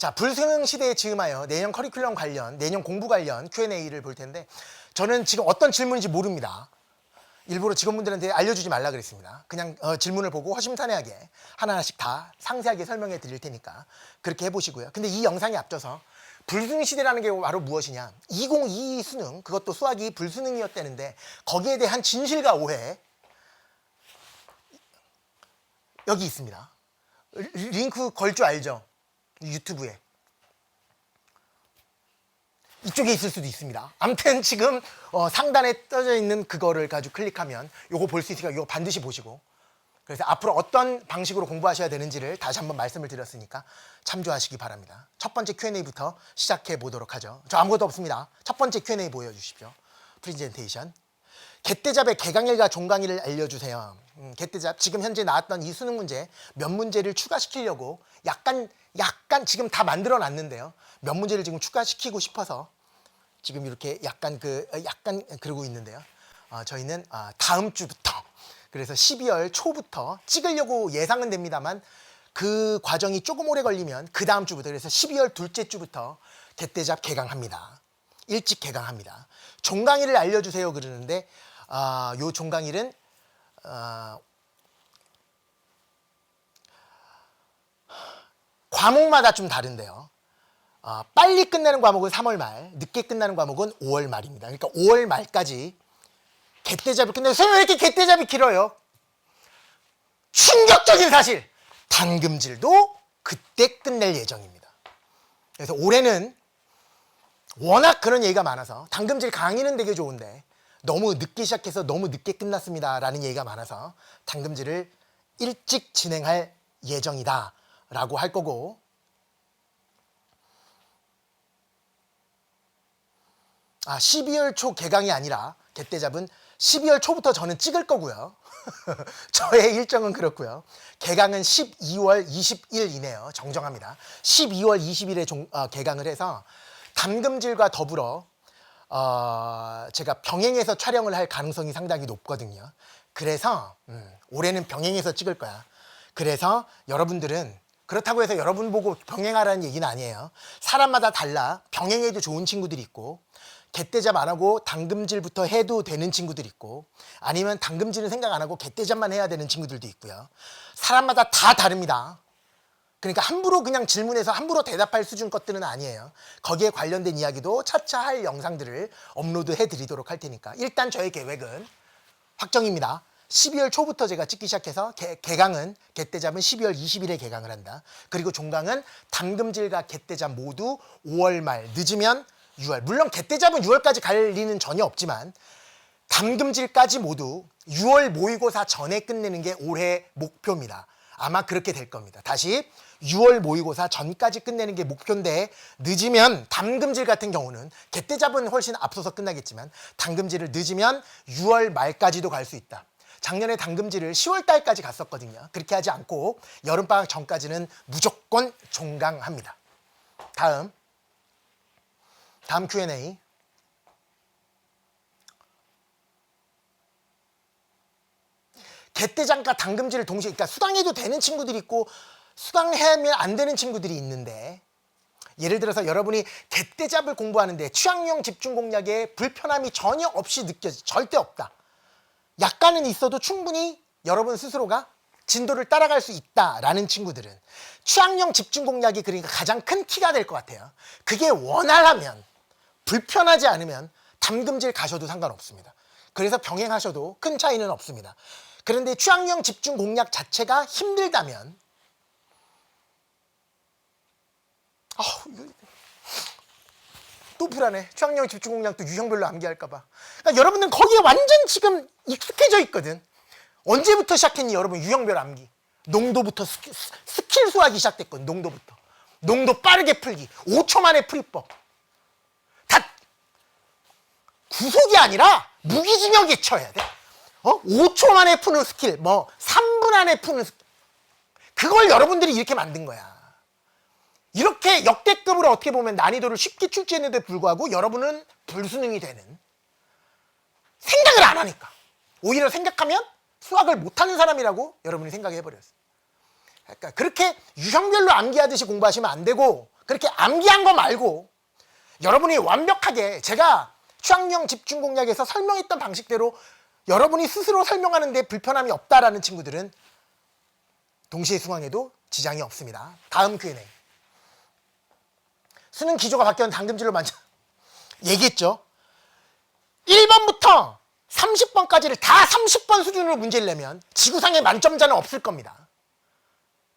자, 불수능 시대에 즈음하여 내년 커리큘럼 관련, 내년 공부 관련 Q&A를 볼 텐데 저는 지금 어떤 질문인지 모릅니다. 일부러 직원분들한테 알려주지 말라 그랬습니다. 그냥 질문을 보고 허심탄회하게 하나하나씩 다 상세하게 설명해 드릴 테니까 그렇게 해보시고요. 근데 이 영상에 앞서서 불수능 시대라는 게 바로 무엇이냐, 2022 수능, 그것도 수학이 불수능이었다는데 거기에 대한 진실과 오해 여기 있습니다. 링크 걸 줄 알죠? 유튜브에 이쪽에 있을 수도 있습니다. 아무튼 지금 상단에 떠져 있는 그거를 가지고 클릭하면 요거 볼 수 있으니까 요거 반드시 보시고, 그래서 앞으로 어떤 방식으로 공부하셔야 되는지를 다시 한번 말씀을 드렸으니까 참조하시기 바랍니다. 첫 번째 Q&A부터 시작해 보도록 하죠. 저 아무것도 없습니다. 첫 번째 Q&A 보여주십시오. 프레젠테이션. 개떼잡의 개강일과 종강일을 알려주세요. 개떼잡, 지금 현재 나왔던 이 수능 문제 몇 문제를 추가시키려고 약간 지금 다 만들어 놨는데요. 몇 문제를 지금 추가시키고 싶어서 지금 이렇게 약간 그러고 있는데요. 저희는 다음 주부터, 그래서 12월 초부터 찍으려고 예상은 됩니다만 그 과정이 조금 오래 걸리면 그 다음 주부터, 그래서 12월 둘째 주부터 개떼잡 개강합니다. 일찍 개강합니다. 종강일을 알려주세요 그러는데 요 종강일은 과목마다 좀 다른데요. 빨리 끝내는 과목은 3월 말, 늦게 끝나는 과목은 5월 말입니다. 그러니까 5월 말까지 개떼잡이 끝내고, 선생님 왜 이렇게 개떼잡이 길어요? 충격적인 사실! 당금질도 그때 끝낼 예정입니다. 그래서 올해는 워낙 그런 얘기가 많아서 당금질 강의는 되게 좋은데 너무 늦게 시작해서 너무 늦게 끝났습니다 라는 얘기가 많아서 당금질을 일찍 진행할 예정이다 라고 할 거고, 12월 초 개강이 아니라 개떼잡은 12월 초부터 저는 찍을 거고요. 저의 일정은 그렇고요. 개강은 12월 20일이네요. 정정합니다. 12월 20일에 개강을 해서 당금질과 더불어 제가 병행해서 촬영을 할 가능성이 상당히 높거든요. 그래서 올해는 병행해서 찍을 거야. 그래서 여러분들은, 그렇다고 해서 여러분 보고 병행하라는 얘기는 아니에요. 사람마다 달라. 병행해도 좋은 친구들이 있고, 개떼잡 안 하고 당금질부터 해도 되는 친구들이 있고, 아니면 당금질은 생각 안 하고 개떼잡만 해야 되는 친구들도 있고요. 사람마다 다 다릅니다. 그러니까 함부로 그냥 질문해서 함부로 대답할 수준 것들은 아니에요. 거기에 관련된 이야기도 차차 할 영상들을 업로드해 드리도록 할 테니까 일단 저의 계획은 확정입니다. 12월 초부터 제가 찍기 시작해서 개강은, 개떼잡은 12월 20일에 개강을 한다. 그리고 종강은 당금질과 개떼잡 모두 5월 말, 늦으면 6월. 물론 개떼잡은 6월까지 갈 리는 전혀 없지만 당금질까지 모두 6월 모의고사 전에 끝내는 게 올해 목표입니다. 아마 그렇게 될 겁니다. 다시 6월 모의고사 전까지 끝내는 게 목표인데, 늦으면 당금질 같은 경우는, 개떼잡은 훨씬 앞서서 끝나겠지만 당금질을 늦으면 6월 말까지도 갈 수 있다. 작년에 당금질을 10월 달까지 갔었거든요. 그렇게 하지 않고 여름방학 전까지는 무조건 종강합니다. 다음 Q&A. 개떼잡과 당금질을 동시에, 그러니까 수강해도 되는 친구들이 있고 수강하면 안 되는 친구들이 있는데, 예를 들어서 여러분이 개떼잡을 공부하는데 취향용 집중 공략에 불편함이 전혀 없이 느껴지, 절대 없다. 약간은 있어도 충분히 여러분 스스로가 진도를 따라갈 수 있다라는 친구들은 취향용 집중 공략이 그러니까 가장 큰 키가 될 것 같아요. 그게 원활하면, 불편하지 않으면 당금질 가셔도 상관없습니다. 그래서 병행하셔도 큰 차이는 없습니다. 그런데 취향용 집중 공략 자체가 힘들다면, 이거 또 불안해. 취향용 집중 공략도 유형별로 암기할까봐. 그러니까 여러분은 거기에 완전 지금 익숙해져 있거든. 언제부터 시작했니 여러분? 유형별 암기. 농도부터 스킬 수학이 시작됐거든. 농도부터. 농도 빠르게 풀기. 5초 만에 풀이법. 다 구속이 아니라 무기징역에 쳐야 돼. 5초 만에 푸는 스킬, 3분 안에 푸는 스킬. 그걸 여러분들이 이렇게 만든 거야. 이렇게 역대급으로 어떻게 보면 난이도를 쉽게 출제했는데 불구하고 여러분은 불수능이 되는, 생각을 안 하니까. 오히려 생각하면 수학을 못하는 사람이라고 여러분이 생각해버렸어요. 그러니까 그렇게 유형별로 암기하듯이 공부하시면 안 되고, 그렇게 암기한 거 말고 여러분이 완벽하게 제가 취향형 집중 공략에서 설명했던 방식대로 여러분이 스스로 설명하는데 불편함이 없다라는 친구들은 동시에 수강해도 지장이 없습니다. 다음 Q&A. 수능 기조가 바뀌었는 당금질로 만져 얘기했죠. 1번부터 30번까지를 다 30번 수준으로 문제를 내면 지구상에 만점자는 없을 겁니다.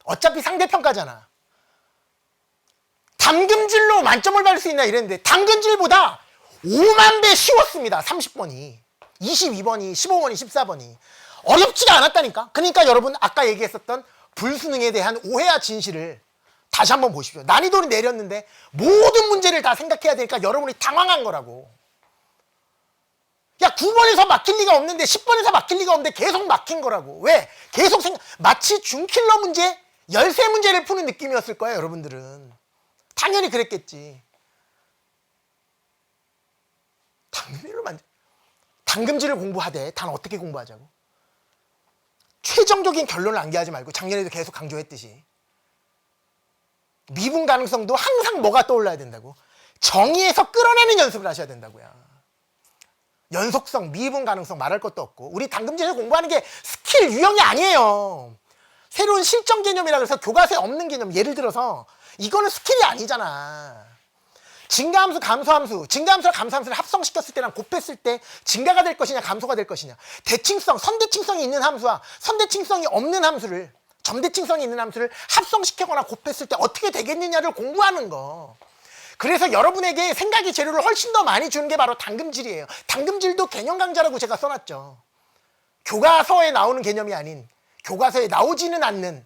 어차피 상대평가잖아. 당금질로 만점을 받을 수 있나 이랬는데 당금질보다 5만 배 쉬웠습니다. 30번이. 22번이, 15번이, 14번이. 어렵지가 않았다니까. 그러니까 여러분 아까 얘기했었던 불수능에 대한 오해와 진실을 다시 한번 보십시오. 난이도를 내렸는데 모든 문제를 다 생각해야 되니까 여러분이 당황한 거라고. 야 9번에서 막힐 리가 없는데 10번에서 막힐 리가 없는데 계속 막힌 거라고. 왜? 계속 마치 준킬러 문제 13문제를 푸는 느낌이었을 거예요. 여러분들은. 당연히 그랬겠지. 당금질을 공부하되 단 어떻게 공부하자고? 최종적인 결론을 암기하지 말고 작년에도 계속 강조했듯이 미분 가능성도 항상 뭐가 떠올라야 된다고? 정의에서 끌어내는 연습을 하셔야 된다고요. 연속성, 미분 가능성 말할 것도 없고 우리 당금질에서 공부하는 게 스킬 유형이 아니에요. 새로운 실전 개념이라 그래서 교과서에 없는 개념. 예를 들어서 이거는 스킬이 아니잖아. 증가함수, 감소함수, 증가함수랑 감소함수를 합성시켰을 때랑 곱했을 때 증가가 될 것이냐 감소가 될 것이냐. 대칭성, 선대칭성이 있는 함수와 선대칭성이 없는 함수를, 점대칭성이 있는 함수를 합성시키거나 곱했을 때 어떻게 되겠느냐를 공부하는 거. 그래서 여러분에게 생각의 재료를 훨씬 더 많이 주는 게 바로 당금질이에요. 당금질도 개념 강좌라고 제가 써놨죠. 교과서에 나오는 개념이 아닌 교과서에 나오지는 않는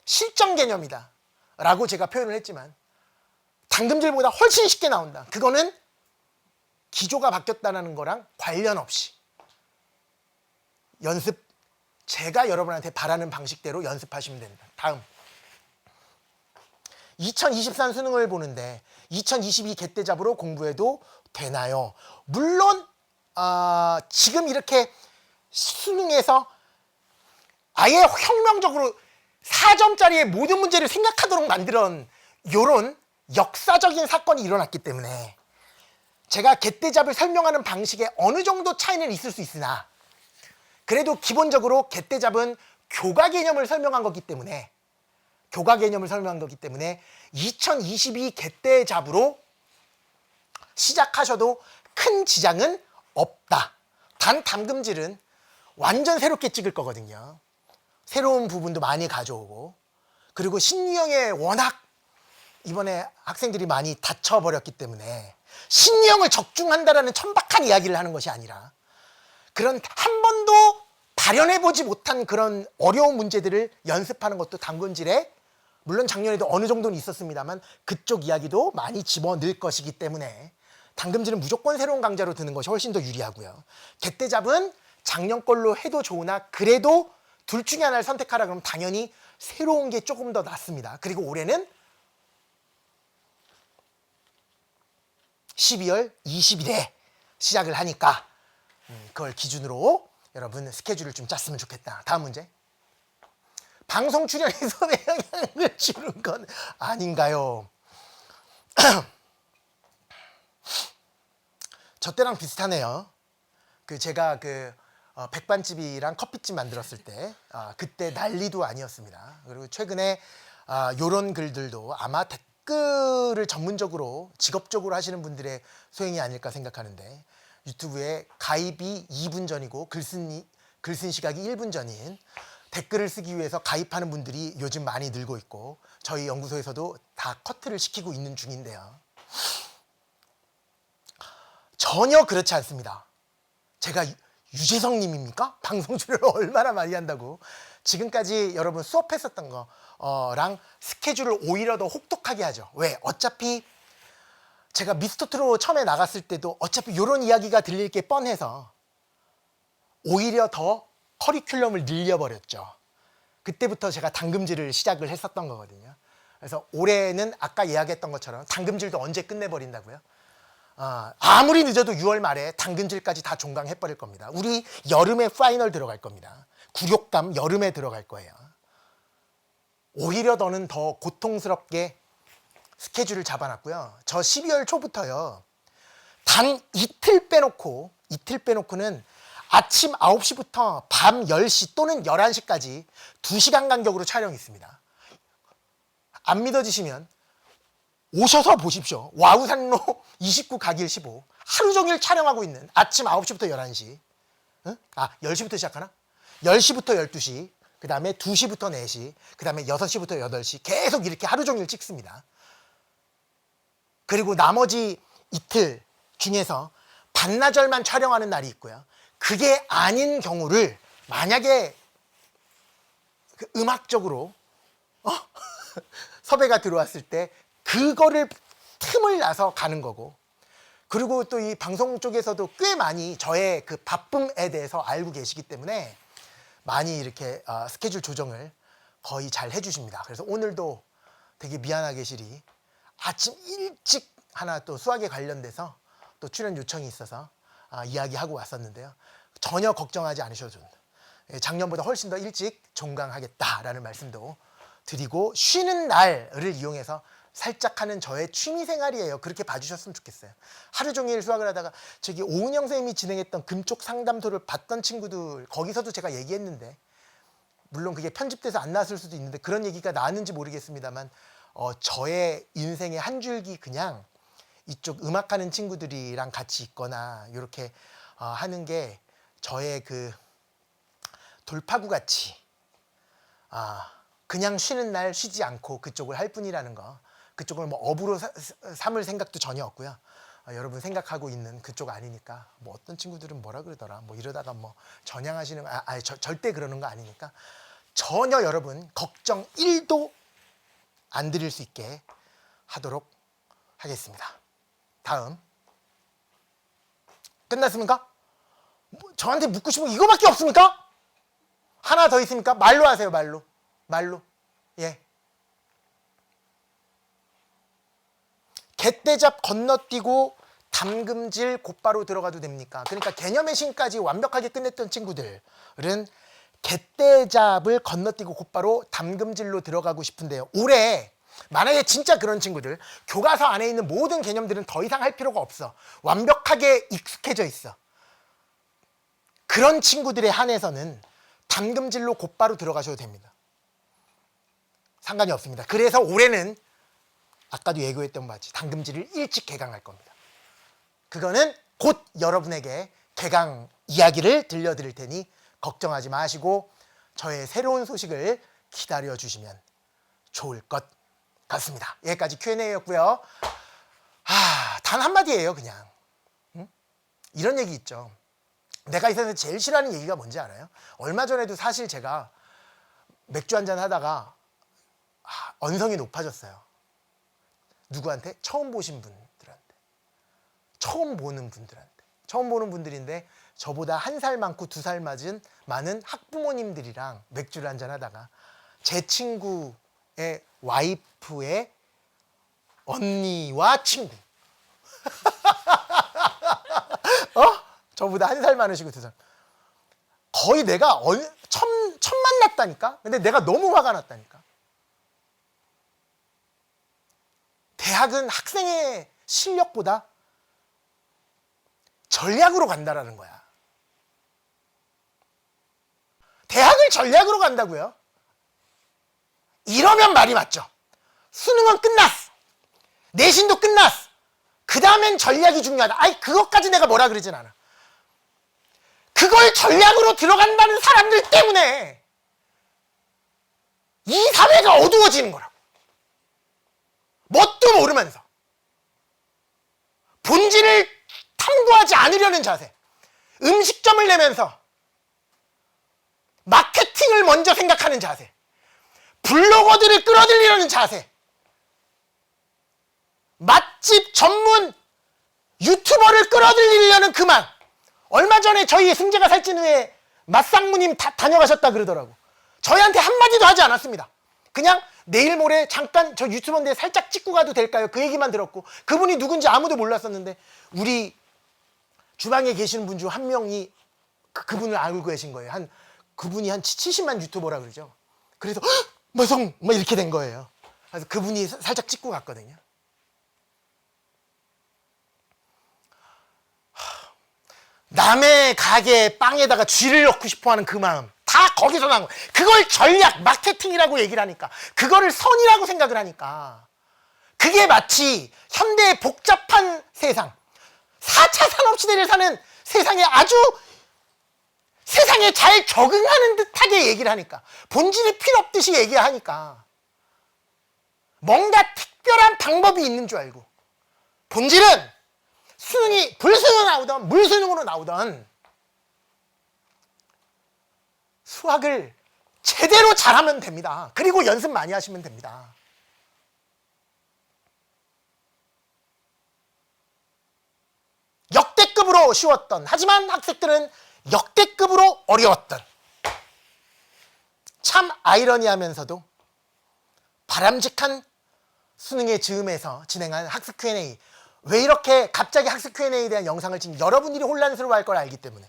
실전 개념이다 라고 제가 표현을 했지만 당금질보다 훨씬 쉽게 나온다. 그거는 기조가 바뀌었다는 거랑 관련 없이 연습, 제가 여러분한테 바라는 방식대로 연습하시면 됩니다. 다음 2023 수능을 보는데 2022 개떼잡으로 공부해도 되나요? 물론 지금 이렇게 수능에서 아예 혁명적으로 4점짜리의 모든 문제를 생각하도록 만드는 요런 역사적인 사건이 일어났기 때문에 제가 개떼잡을 설명하는 방식에 어느 정도 차이는 있을 수 있으나 그래도 기본적으로 개떼잡은 교과 개념을 설명한 거기 때문에 2022 개떼잡으로 시작하셔도 큰 지장은 없다. 단 당금질은 완전 새롭게 찍을 거거든요. 새로운 부분도 많이 가져오고 그리고 신유형에 워낙 이번에 학생들이 많이 다쳐버렸기 때문에 신유형을 적중한다라는 천박한 이야기를 하는 것이 아니라 그런 한 번도 발현해보지 못한 그런 어려운 문제들을 연습하는 것도 당금질에 물론 작년에도 어느 정도는 있었습니다만 그쪽 이야기도 많이 집어넣을 것이기 때문에 당금질은 무조건 새로운 강좌로 드는 것이 훨씬 더 유리하고요. 개떼잡은 작년 걸로 해도 좋으나 그래도 둘 중에 하나를 선택하라 그러면 당연히 새로운 게 조금 더 낫습니다. 그리고 올해는 12월 20일에 시작을 하니까 그걸 기준으로 여러분 스케줄을 좀 짰으면 좋겠다. 다음 문제. 방송 출연이 손에 영향을 주는 건 아닌가요? 저 때랑 비슷하네요. 제가 백반집이랑 커피집 만들었을 때 그때 난리도 아니었습니다. 그리고 최근에 요런 글들도 아마 댓글을 전문적으로 직업적으로 하시는 분들의 소행이 아닐까 생각하는데 유튜브에 가입이 2분 전이고 글쓴 시각이 1분 전인 댓글을 쓰기 위해서 가입하는 분들이 요즘 많이 늘고 있고 저희 연구소에서도 다 커트를 시키고 있는 중인데요. 전혀 그렇지 않습니다. 제가 유재석 님입니까? 방송 출연을 얼마나 많이 한다고. 지금까지 여러분 수업했었던 거랑 스케줄을 오히려 더 혹독하게 하죠. 왜? 어차피 제가 미스터트로 처음에 나갔을 때도 어차피 이런 이야기가 들릴 게 뻔해서 오히려 더 커리큘럼을 늘려버렸죠. 그때부터 제가 당금질을 시작을 했었던 거거든요. 그래서 올해는 아까 이야기했던 것처럼 당금질도 언제 끝내버린다고요? 아무리 늦어도 6월 말에 당근질까지 다 종강해버릴 겁니다. 우리 여름에 파이널 들어갈 겁니다. 굴욕감 여름에 들어갈 거예요. 오히려 너는 더 고통스럽게 스케줄을 잡아놨고요. 저 12월 초부터요. 단 이틀 빼놓고는 아침 9시부터 밤 10시 또는 11시까지 2시간 간격으로 촬영이 있습니다. 안 믿어지시면 오셔서 보십시오. 와우산로 29 가길 15 하루 종일 촬영하고 있는 아침 9시부터 11시 10시부터 시작하나? 10시부터 12시 그 다음에 2시부터 4시 그 다음에 6시부터 8시 계속 이렇게 하루 종일 찍습니다. 그리고 나머지 이틀 중에서 반나절만 촬영하는 날이 있고요. 그게 아닌 경우를 만약에 그 음악적으로 섭외가 들어왔을 때 그거를 틈을 나서 가는 거고, 그리고 또 이 방송 쪽에서도 꽤 많이 저의 그 바쁨에 대해서 알고 계시기 때문에 많이 이렇게 스케줄 조정을 거의 잘 해주십니다. 그래서 오늘도 되게 미안하게 실이 아침 일찍 하나 또 수학에 관련돼서 또 출연 요청이 있어서 이야기하고 왔었는데요. 전혀 걱정하지 않으셔도 됩니다. 작년보다 훨씬 더 일찍 종강하겠다라는 말씀도 드리고, 쉬는 날을 이용해서 살짝 하는 저의 취미생활이에요. 그렇게 봐주셨으면 좋겠어요. 하루 종일 수학을 하다가 저기 오은영 선생님이 진행했던 금쪽 상담소를 봤던 친구들, 거기서도 제가 얘기했는데, 물론 그게 편집돼서 안 나왔을 수도 있는데 그런 얘기가 나왔는지 모르겠습니다만 저의 인생의 한 줄기 그냥 이쪽 음악하는 친구들이랑 같이 있거나 이렇게 하는 게 저의 그 돌파구 같이 그냥 쉬는 날 쉬지 않고 그쪽을 할 뿐이라는 거, 그쪽을 뭐 업으로 삼을 생각도 전혀 없고요. 여러분 생각하고 있는 그쪽 아니니까, 뭐 어떤 친구들은 뭐라 그러더라, 뭐 이러다가 뭐 전향하시는 절대 그러는 거 아니니까 전혀 여러분 걱정 1도 안 드릴 수 있게 하도록 하겠습니다. 다음. 끝났습니까? 뭐 저한테 묻고 싶은 거 이거밖에 없습니까? 하나 더 있습니까? 말로 하세요. 말로. 예. 갯대잡 건너뛰고 담금질 곧바로 들어가도 됩니까? 그러니까 개념의 신까지 완벽하게 끝냈던 친구들은 갯대잡을 건너뛰고 곧바로 담금질로 들어가고 싶은데요. 올해 만약에 진짜 그런 친구들, 교과서 안에 있는 모든 개념들은 더 이상 할 필요가 없어, 완벽하게 익숙해져 있어, 그런 친구들에 한해서는 담금질로 곧바로 들어가셔도 됩니다. 상관이 없습니다. 그래서 올해는 아까도 예고했던 바지 담금질을 일찍 개강할 겁니다. 그거는 곧 여러분에게 개강 이야기를 들려드릴 테니 걱정하지 마시고 저의 새로운 소식을 기다려 주시면 좋을 것 같습니다. 여기까지 Q&A였고요. 단 한마디예요. 그냥 이런 얘기 있죠. 내가 이 세상에서 제일 싫어하는 얘기가 뭔지 알아요? 얼마 전에도 사실 제가 맥주 한잔 하다가 언성이 높아졌어요. 누구한테? 처음 보신 분들한테. 처음 보는 분들인데 저보다 1살 많고 2살 많은 학부모님들이랑 맥주를 한잔 하다가 제 친구의 와이프의 언니와 친구 저보다 1살 많으시고 2살, 거의 내가 처음 만났다니까. 근데 내가 너무 화가 났다니까. 대학은 학생의 실력보다 전략으로 간다라는 거야. 대학을 전략으로 간다고요? 이러면 말이 맞죠. 수능은 끝났어. 내신도 끝났어. 그 다음엔 전략이 중요하다. 그것까지 내가 뭐라 그러진 않아. 그걸 전략으로 들어간다는 사람들 때문에 이 사회가 어두워지는 거라고. 뭣도 모르면서 본질을 탐구하지 않으려는 자세, 음식점을 내면서 마케팅을 먼저 생각하는 자세, 블로거들을 끌어들이려는 자세, 맛집 전문 유튜버를 끌어들이려는 그만. 얼마 전에 저희 승재가 살찐 후에 맛상무님 다녀가셨다 그러더라고. 저희한테 한마디도 하지 않았습니다. 그냥 내일 모레 잠깐 저 유튜버인데 살짝 찍고 가도 될까요? 그 얘기만 들었고, 그분이 누군지 아무도 몰랐었는데 우리 주방에 계시는 분 중 한 명이 그분을 알고 계신 거예요. 그분이 한 70만 유튜버라 그러죠. 그래서 마성 막 이렇게 된 거예요. 그래서 그분이 살짝 찍고 갔거든요. 남의 가게 빵에다가 쥐를 넣고 싶어하는 그 마음 다 거기서 나온 거예요. 그걸 전략, 마케팅이라고 얘기를 하니까, 그거를 선이라고 생각을 하니까, 그게 마치 현대의 복잡한 세상, 4차 산업시대를 사는 세상에 아주 세상에 잘 적응하는 듯하게 얘기를 하니까, 본질이 필요 없듯이 얘기하니까 뭔가 특별한 방법이 있는 줄 알고, 본질은 수능이 불수능으로 나오던 물수능으로 나오던 수학을 제대로 잘하면 됩니다. 그리고 연습 많이 하시면 됩니다. 역대급으로 쉬웠던, 하지만 학생들은 역대급으로 어려웠던, 참 아이러니하면서도 바람직한 수능의 즈음에서 진행한 학습 Q&A. 왜 이렇게 갑자기 학습 Q&A에 대한 영상을 찍는, 여러분들이 혼란스러워할 걸 알기 때문에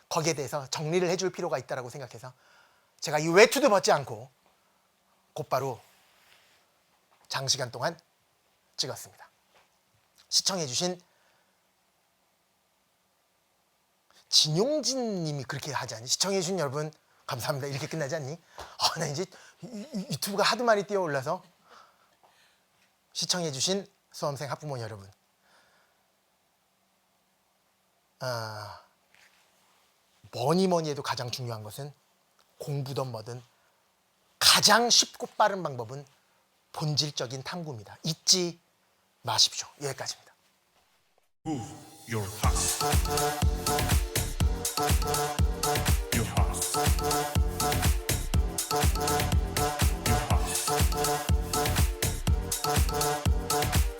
거기에 대해서 정리를 해줄 필요가 있다고 생각해서 제가 이 외투도 벗지 않고 곧바로 장시간 동안 찍었습니다. 시청해주신 진용진 님이 그렇게 하지 않니? 시청해주신 여러분 감사합니다. 이렇게 끝나지 않니? 나 이제 유튜브가 하도 많이 뛰어올라서. 시청해주신 수험생 학부모 여러분, 뭐니 해도 가장 중요한 것은, 공부든 뭐든 가장 쉽고 빠른 방법은 본질적인 탐구입니다. 잊지 마십시오. 여기까지입니다. Move your heart. Your heart. Your heart.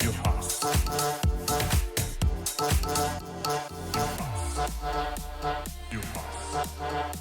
Your heart. Your heart.